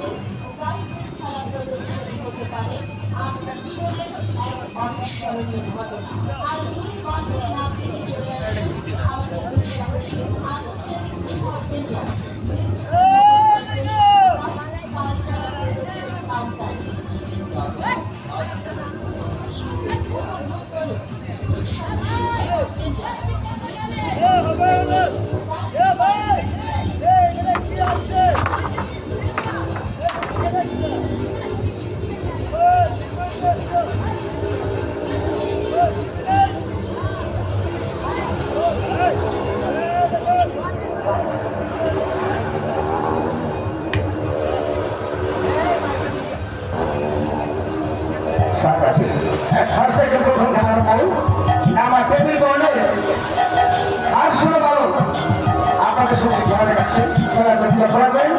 খেলা প্রদর্শনী হতে পারে আপনার জীবনের এক অবিস্মরণীয় ঘটনা। আর 2 ঘন্টায় না থেকে চলে আসুন আমাদের দুঃসাহসিক আন্তর্জাতিক অ্যাডভেঞ্চার আপনাদের সঙ্গে খেলা দেখাচ্ছে খেলা দেখতে পারবেন।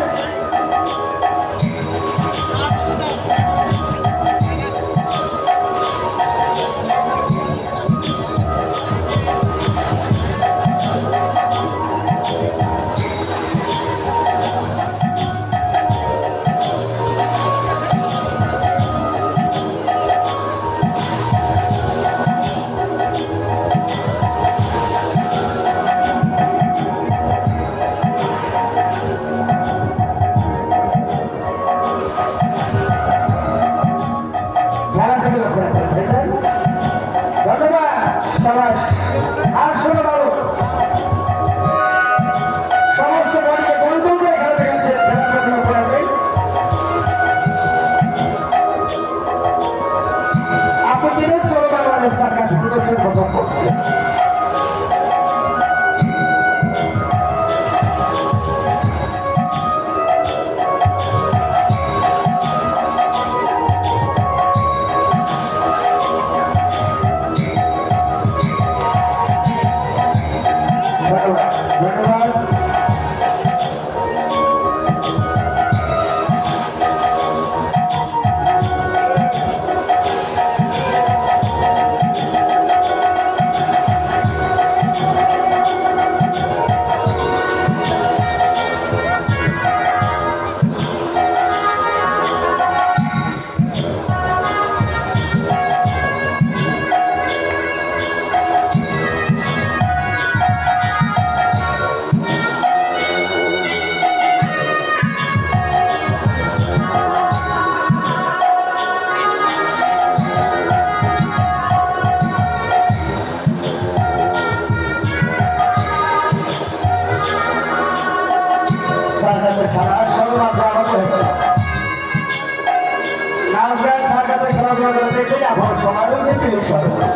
সার্কাসের খেলা সবেমাত্র আরম্ভ হয়ে গেল। নাচ গান সার্কাসের খেলাধুলা দেখে এখন সময় রয়েছে 30 মিনিট।